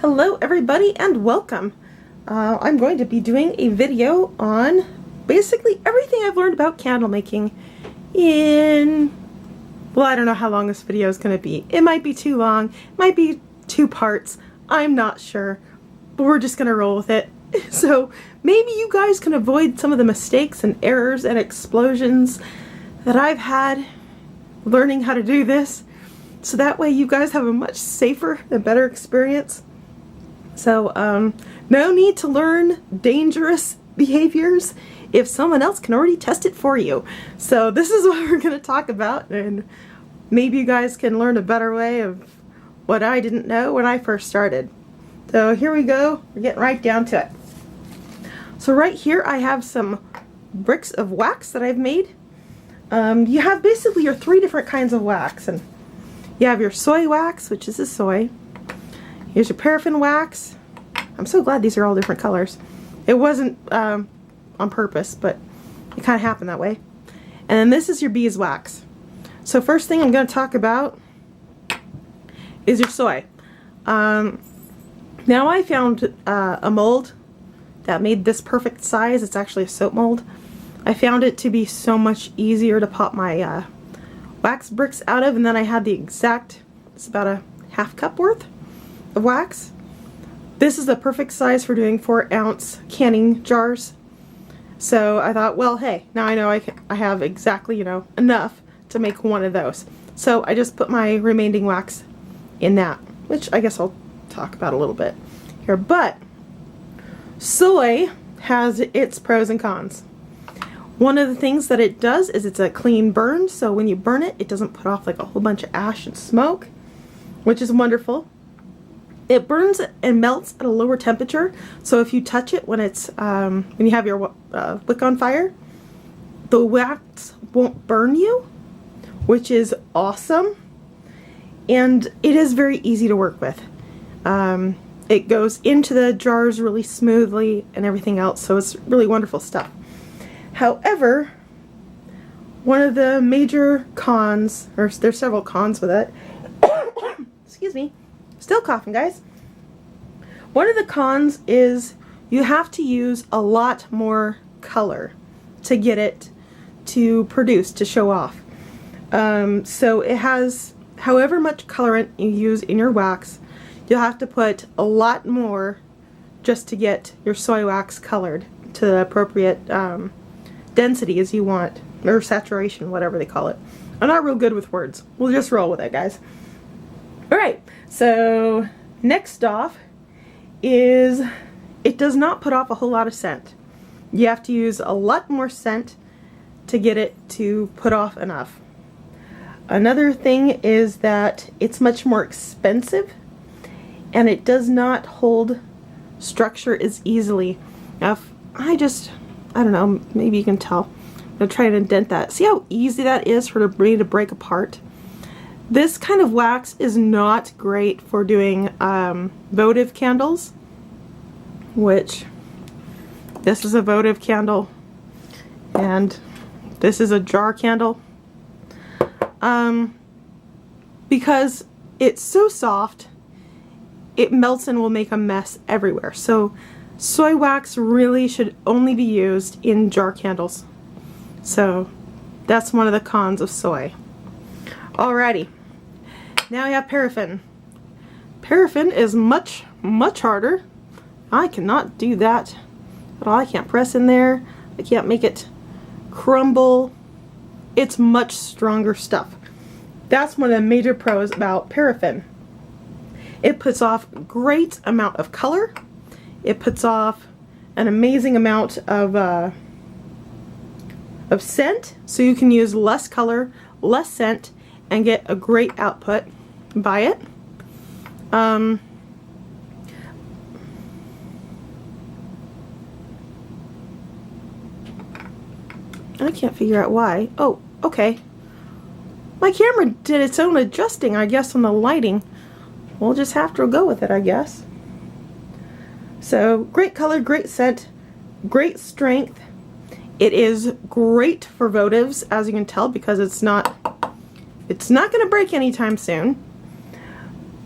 Hello everybody and welcome. I'm going to be doing a video on basically everything I've learned about candle making in, well, I don't know how long this video is going to be. It might be too long, it might be 2 parts, I'm not sure, but we're just going to roll with it. So maybe you guys can avoid some of the mistakes and errors and explosions that I've had learning how to do this, so that way you guys have a much safer and better experience. So no need to learn dangerous behaviors if someone else can already test it for you. So this is what we're going to talk about, and maybe you guys can learn a better way of what I didn't know when I first started. So here we go, we're getting right down to it. So right here I have some bricks of wax that I've made. You have basically your 3 different kinds of wax, and you have your soy wax, which is the soy. Here's your paraffin wax. I'm so glad these are all different colors. It wasn't on purpose, but it kind of happened that way. And then this is your beeswax. So first thing I'm going to talk about is your soy. Now I found a mold that made this perfect size. It's actually a soap mold. I found it to be so much easier to pop my wax bricks out of, and then I had the exact, it's about a ½ cup worth of wax. This is the perfect size for doing 4-ounce canning jars. So I thought, well, hey, now I know I have exactly, enough to make one of those. So I just put my remaining wax in that, which I guess I'll talk about a little bit here. But soy has its pros and cons. One of the things that it does is it's a clean burn, so when you burn it, it doesn't put off like a whole bunch of ash and smoke, which is wonderful. It burns and melts at a lower temperature, so if you touch it when it's when you have your wick on fire, the wax won't burn you, which is awesome. And it is very easy to work with. It goes into the jars really smoothly and everything else, so it's really wonderful stuff. However, one of the major cons, or there's several cons with it, excuse me, still coughing, guys. One of the cons is you have to use a lot more color to get it to produce, to show off. So it has, however much colorant you use in your wax, you'll have to put a lot more just to get your soy wax colored to the appropriate density as you want, or saturation, whatever they call it. I'm not real good with words. We'll just roll with it, guys. Alright, so next off is it does not put off a whole lot of scent. You have to use a lot more scent to get it to put off enough. Another thing is that it's much more expensive, and it does not hold structure as easily. Now if I don't know, maybe you can tell. I'm going to try and indent that. See how easy that is for me to break apart? This kind of wax is not great for doing votive candles, which this is a votive candle and this is a jar candle, because it's so soft it melts and will make a mess everywhere. So soy wax really should only be used in jar candles. So that's one of the cons of soy. Alrighty, now we have paraffin. Paraffin is much harder. I cannot do that at all. I can't press in there. I can't make it crumble. It's much stronger stuff. That's one of the major pros about paraffin. It puts off a great amount of color. It puts off an amazing amount of scent, so you can use less color, less scent, and get a great output by it. I can't figure out why. Oh, okay. My camera did its own adjusting, I guess, on the lighting. We'll just have to go with it, I guess. So, great color, great scent, great strength. It is great for votives, as you can tell, because it's not going to break anytime soon.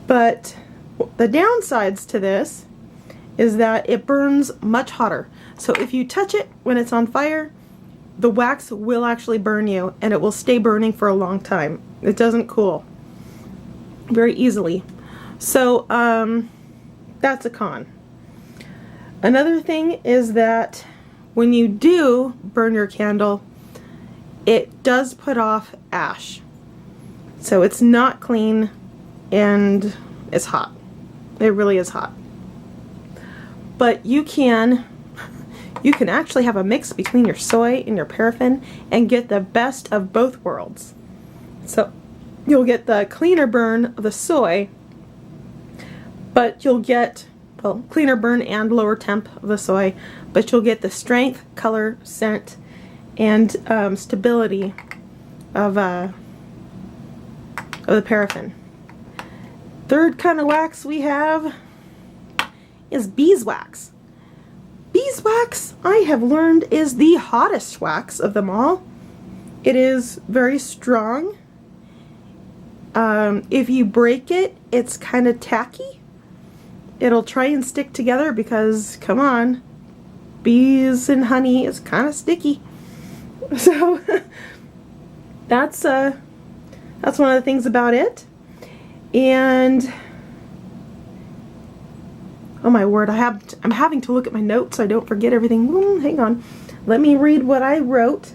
But The downsides to this is that it burns much hotter. So if you touch it when it's on fire, the wax will actually burn you, and it will stay burning for a long time. It doesn't cool very easily. So that's a con. Another thing is that when you do burn your candle, it does put off ash. So it's not clean and it's hot. It really is hot. But you can actually have a mix between your soy and your paraffin and get the best of both worlds. So you'll get the cleaner burn of the soy, but you'll get, well, cleaner burn and lower temp of the soy, but you'll get the strength, color, scent, and stability of the paraffin. Third kind of wax we have is beeswax. Beeswax, I have learned, is the hottest wax of them all. It is very strong. If you break it, it's kind of tacky. It'll try and stick together because, come on, bees and honey is kind of sticky. So that's one of the things about it. And oh my word, I'm having to look at my notes so I don't forget everything. Hang on. Let me read what I wrote.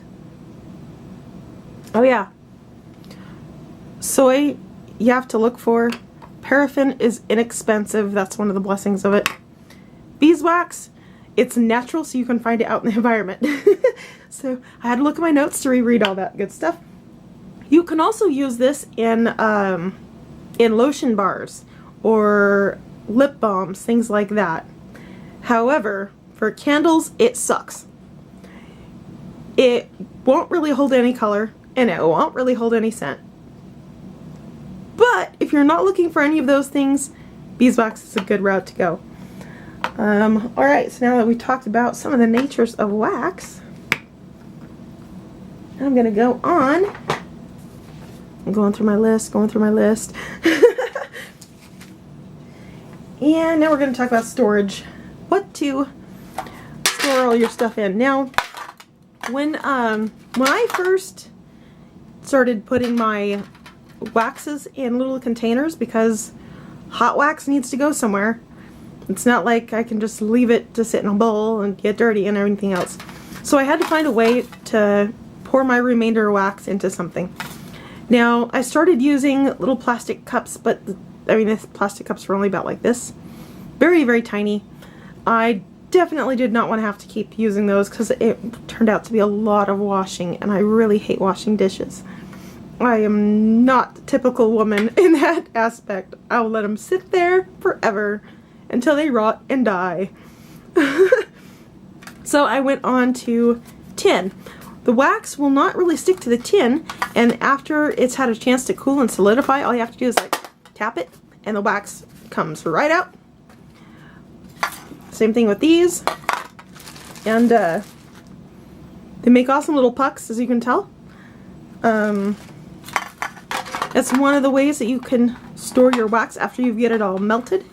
Oh yeah. Soy, you have to look for. Paraffin is inexpensive. That's one of the blessings of it. Beeswax, it's natural, so you can find it out in the environment. So I had to look at my notes to reread all that good stuff. You can also use this in lotion bars or lip balms, things like that. However, for candles, it sucks. It won't really hold any color, and it won't really hold any scent. But if you're not looking for any of those things, beeswax is a good route to go. Alright, so now that we talked about some of the natures of wax, I'm going to go on. I'm going through my list. And now we're going to talk about storage. What to store all your stuff in. Now, when I first started putting my waxes in little containers, because hot wax needs to go somewhere. It's not like I can just leave it to sit in a bowl and get dirty and everything else. So I had to find a way to pour my remainder wax into something. Now I started using little plastic cups, but I mean, the plastic cups were only about like this. Very, very tiny. I definitely did not want to have to keep using those because it turned out to be a lot of washing, and I really hate washing dishes. I am not the typical woman in that aspect. I will let them sit there forever until they rot and die. So I went on to tin. The wax will not really stick to the tin, and after it's had a chance to cool and solidify, all you have to do is like tap it and the wax comes right out. Same thing with these. And they make awesome little pucks, as you can tell. That's one of the ways that you can store your wax after you get it all melted.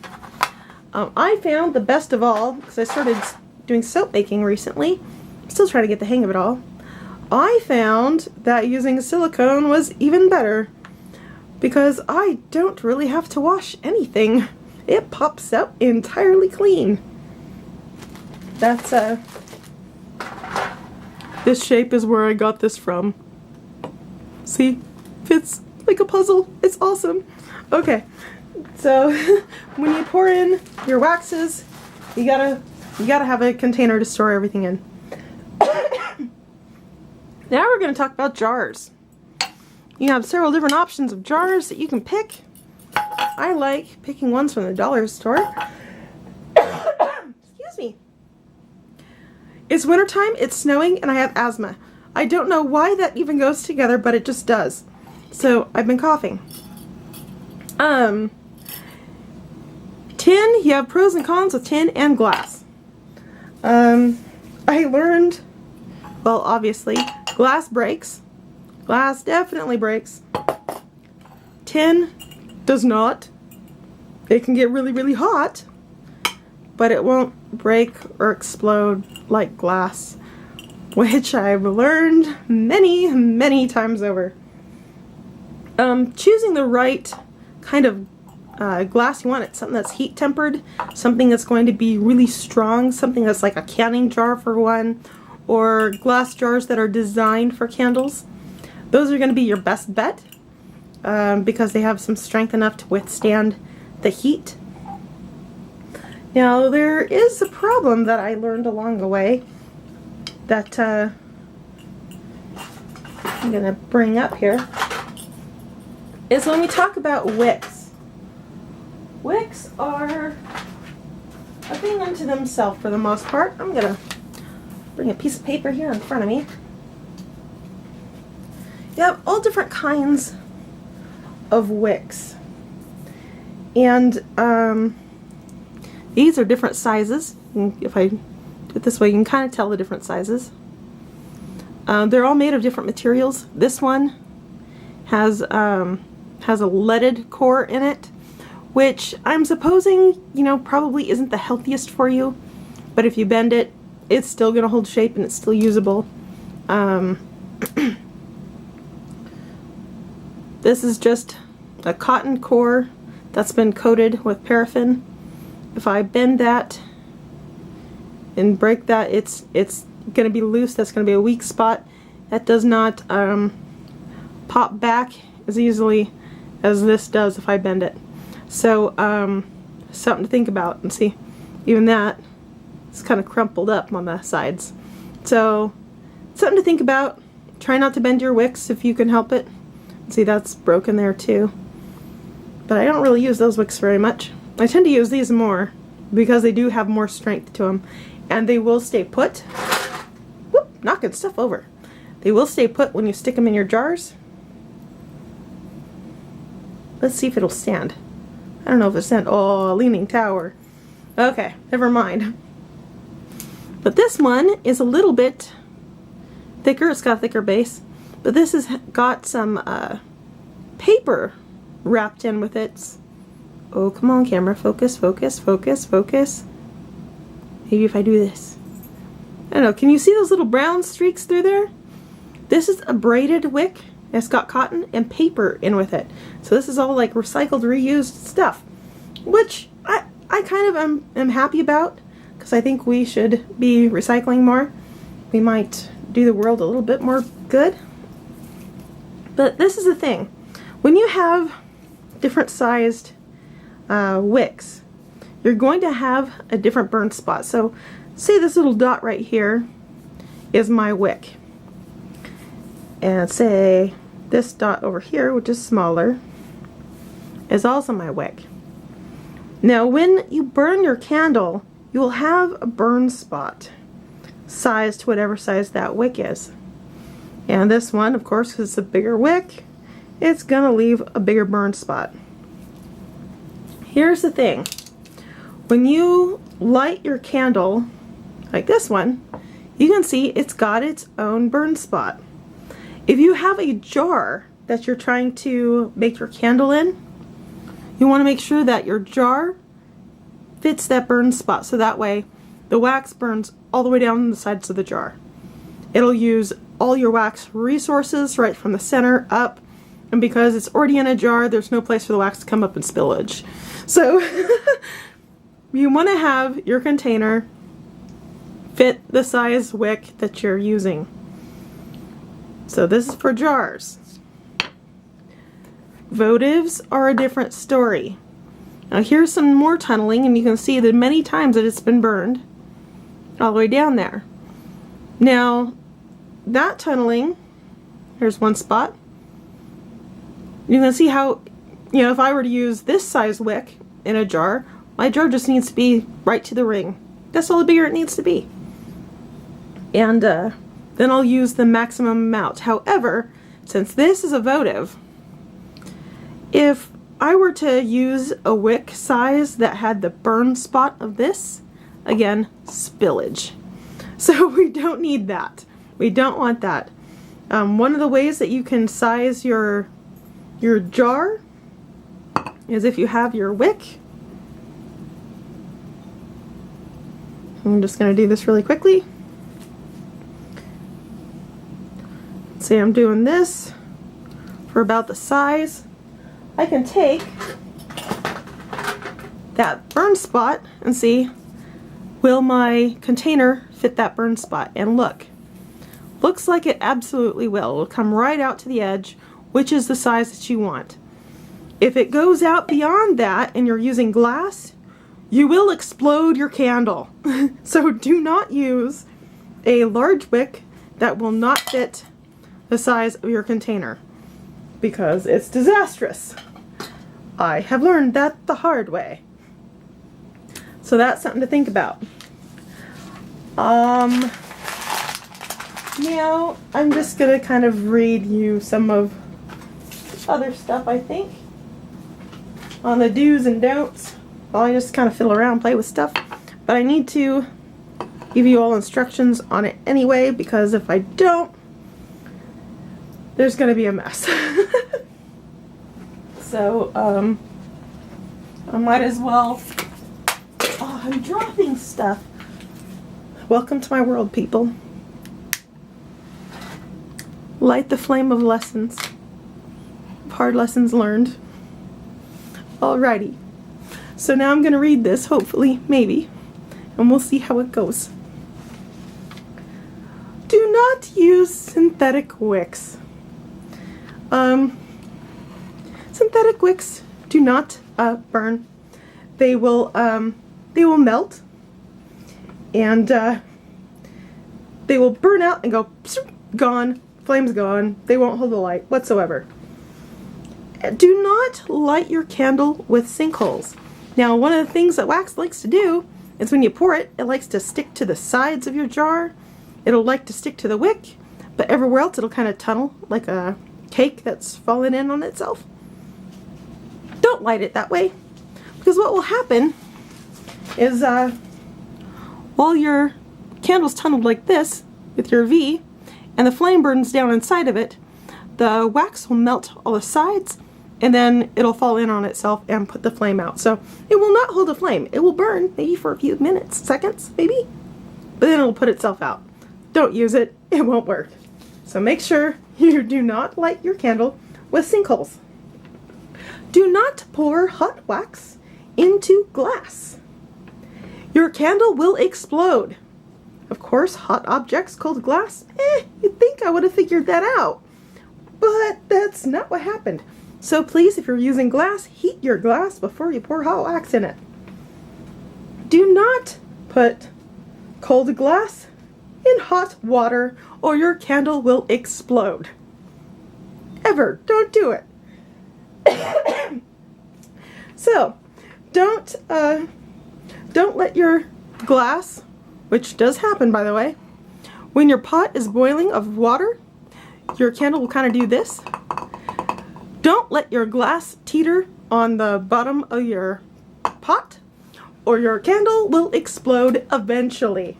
I found the best of all, because I started doing soap making recently. I'm still trying to get the hang of it all. I found that using silicone was even better, because I don't really have to wash anything. It pops out entirely clean. That's this shape is where I got this from. See? Fits like a puzzle. It's awesome. Okay, so when you pour in your waxes, you gotta have a container to store everything in. Now we're going to talk about jars. You have several different options of jars that you can pick. I like picking ones from the dollar store. Excuse me. It's wintertime, it's snowing, and I have asthma. I don't know why that even goes together, but it just does. So I've been coughing. Tin, you have pros and cons with tin and glass. I learned, well, obviously, glass breaks. Glass definitely breaks. Tin does not. It can get really, really hot, but it won't break or explode like glass, which I've learned many, many times over. Choosing the right kind of glass you want, it's something that's heat tempered, something that's going to be really strong, something that's like a canning jar for one, or glass jars that are designed for candles. Those are going to be your best bet because they have some strength enough to withstand the heat. Now there is a problem that I learned along the way that I'm going to bring up here, is when we talk about wicks. Wicks are a thing unto themselves for the most part. I'm going to bring a piece of paper here in front of me. You have all different kinds of wicks. And these are different sizes. If I do it this way, you can kind of tell the different sizes. They're all made of different materials. This one has a leaded core in it, which I'm supposing, you know, probably isn't the healthiest for you. But if you bend it, it's still going to hold shape and it's still usable. This is just a cotton core that's been coated with paraffin. If I bend that and break that, it's going to be loose. That's going to be a weak spot. That does not pop back as easily as this does if I bend it. So something to think about. And see, even that is kind of crumpled up on the sides. So something to think about. Try not to bend your wicks if you can help it. See, that's broken there too. But I don't really use those wicks very much. I tend to use these more because they do have more strength to them. And they will stay put. Whoop, knocking stuff over. They will stay put when you stick them in your jars. Let's see if it'll stand. I don't know if it'll stand. Oh, leaning tower. Okay, never mind. But this one is a little bit thicker. It's got a thicker base. But this has got some paper wrapped in with it. Oh, come on, camera. Focus, focus, focus, focus. Maybe if I do this. I don't know. Can you see those little brown streaks through there? This is a braided wick. It's got cotton and paper in with it. So this is all like recycled, reused stuff. Which I kind of am happy about. Because I think we should be recycling more. We might do the world a little bit more good. But this is the thing. When you have different sized wicks, you're going to have a different burn spot. So say this little dot right here is my wick. And say this dot over here, which is smaller, is also my wick. Now when you burn your candle, you will have a burn spot sized to whatever size that wick is. And this one, of course, because it's a bigger wick, it's going to leave a bigger burn spot. Here's the thing. When you light your candle, like this one, you can see it's got its own burn spot. If you have a jar that you're trying to make your candle in, you want to make sure that your jar fits that burn spot, so that way the wax burns all the way down the sides of the jar. It'll use all your wax resources right from the center up, and because it's already in a jar, there's no place for the wax to come up and spillage. So you want to have your container fit the size wick that you're using. So this is for jars. Votives are a different story. Now here's some more tunneling, and you can see the many times that it's been burned all the way down there. Now that tunneling, here's one spot. You can see how, you know, if I were to use this size wick in a jar, my jar just needs to be right to the ring. That's all the bigger it needs to be. And then I'll use the maximum amount. However, since this is a votive, if I were to use a wick size that had the burn spot of this, again, spillage. So we don't need that. We don't want that. One of the ways that you can size your jar is if you have your wick I'm just going to do this really quickly. See, I'm doing this for about the size. I can take that burn spot and see, will my container fit that burn spot? And look, looks like it absolutely will. It'll come right out to the edge, which is the size that you want. If it goes out beyond that and you're using glass, you will explode your candle. So do not use a large wick that will not fit the size of your container, because it's disastrous. I have learned that the hard way. So that's something to think about. Now I'm just gonna kind of read you some of the other stuff, I think, on the do's and don'ts. Well, I just kind of fiddle around, play with stuff, but I need to give you all instructions on it anyway, because if I don't, there's gonna be a mess. So I might as well. Oh, I'm dropping stuff. Welcome to my world, people. Light the flame of lessons. Hard lessons learned. Alrighty. So now I'm going to read this, hopefully, maybe, and we'll see how it goes. Do not use synthetic wicks. Synthetic wicks do not burn. They will melt, and they will burn out and go gone. Flame's gone. They won't hold the light whatsoever. Do not light your candle with sinkholes. Now, one of the things that wax likes to do is when you pour it, it likes to stick to the sides of your jar. It'll like to stick to the wick, but everywhere else it'll kind of tunnel like a cake that's fallen in on itself. Don't light it that way, because what will happen is while your candle's tunneled like this with your V and the flame burns down inside of it, the wax will melt all the sides, and then it'll fall in on itself and put the flame out. So it will not hold a flame. It will burn maybe for a few minutes, seconds maybe, but then it'll put itself out. Don't use it. It won't work. So make sure you do not light your candle with sinkholes. Do not pour hot wax into glass. Your candle will explode. Of course, hot objects, cold glass, you'd think I would have figured that out. But that's not what happened. So please, if you're using glass, heat your glass before you pour hot wax in it. Do not put cold glass in hot water or your candle will explode. Ever. Don't do it. So, don't let your glass, which does happen by the way, when your pot is boiling of water, your candle will kind of do this. Don't let your glass teeter on the bottom of your pot or your candle will explode eventually.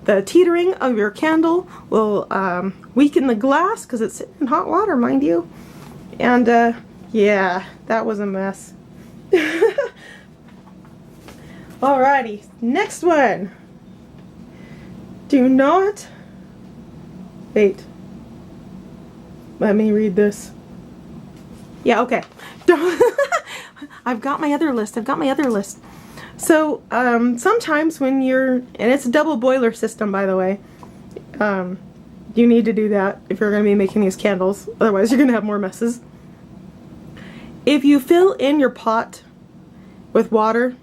The teetering of your candle will weaken the glass because it's sitting in hot water, mind you. And yeah, that was a mess. Alrighty, next one. Do not, wait, let me read this. Yeah, okay. I've got my other list. So, sometimes when you're, and it's a double boiler system, by the way, you need to do that if you're going to be making these candles. Otherwise, you're going to have more messes. If you fill in your pot with water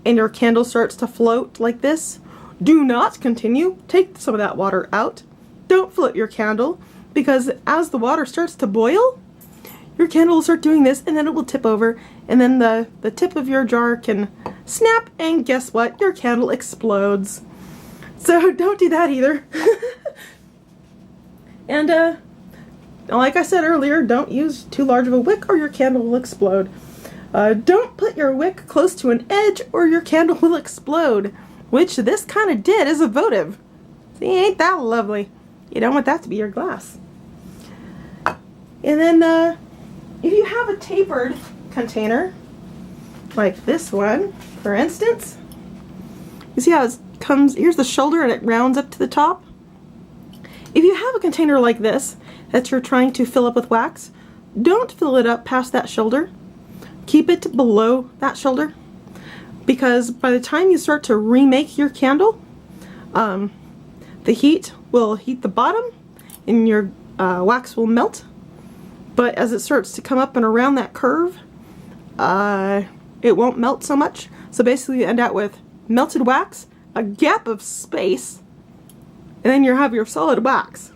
and your candle starts to float like this, do not continue. Take some of that water out. Don't float your candle, because as the water starts to boil, your candle will start doing this, and then it will tip over, and then the tip of your jar can snap, and guess what? Your candle explodes. So don't do that either. And like I said earlier, don't use too large of a wick or your candle will explode. Don't put your wick close to an edge or your candle will explode, which this kind of did as a votive. See, ain't that lovely? You don't want that to be your glass. And then if you have a tapered container, like this one, for instance, you see how it's here's the shoulder and it rounds up to the top. If you have a container like this that you're trying to fill up with wax, don't fill it up past that shoulder. Keep it below that shoulder, because by the time you start to remake your candle, the heat will heat the bottom and your wax will melt. But as it starts to come up and around that curve, it won't melt so much. So basically you end up with melted wax, a gap of space, and then you have your solid wax.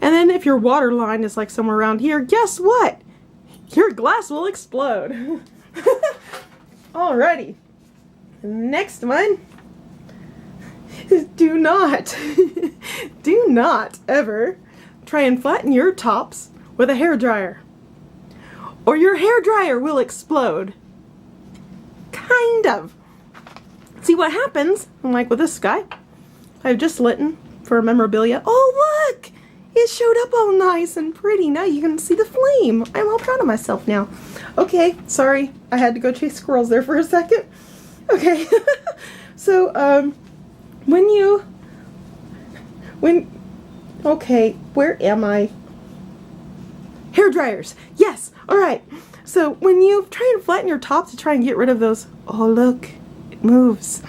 And then if your water line is like somewhere around here, guess what? Your glass will explode. Alrighty. Next one. Do not ever try and flatten your tops with a hairdryer, or your hairdryer will explode. Kind of. See what happens, like with this guy, I've just lit for memorabilia. Oh look! It showed up all nice and pretty. Now you can see the flame. I'm all proud of myself now. Okay, sorry. I had to go chase squirrels there for a second. Okay. So, okay, where am I? Hair dryers. Yes. All right. So when you try and flatten your top to try and get rid of those, oh look, it moves.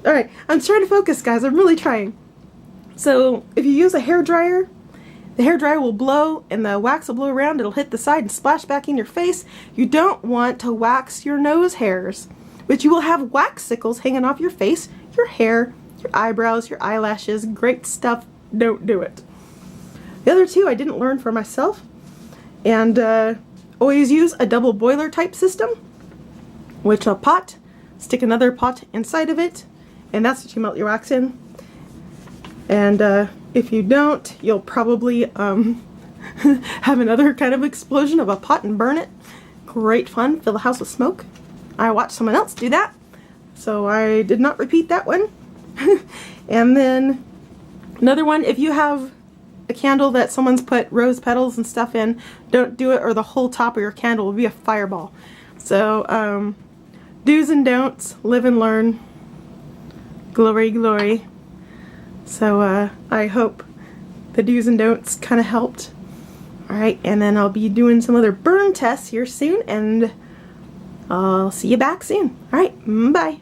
All right, I'm trying to focus, guys. I'm really trying. So if you use a hair dryer, the hair dryer will blow and the wax will blow around. It'll hit the side and splash back in your face. You don't want to wax your nose hairs, but you will have wax sickles hanging off your face, your hair, your eyebrows, your eyelashes. Great stuff. Don't do it. The other two I didn't learn for myself. And always use a double boiler type system, which a pot, stick another pot inside of it, and that's what you melt your wax in. And if you don't, you'll probably have another kind of explosion of a pot and burn it. Great fun, fill the house with smoke. I watched someone else do that, so I did not repeat that one. And then another one, if you have a candle that someone's put rose petals and stuff in, don't do it or the whole top of your candle will be a fireball. So do's and don'ts, live and learn. Glory, glory. So I hope the do's and don'ts kind of helped. Alright, and then I'll be doing some other burn tests here soon, and I'll see you back soon. Alright, bye.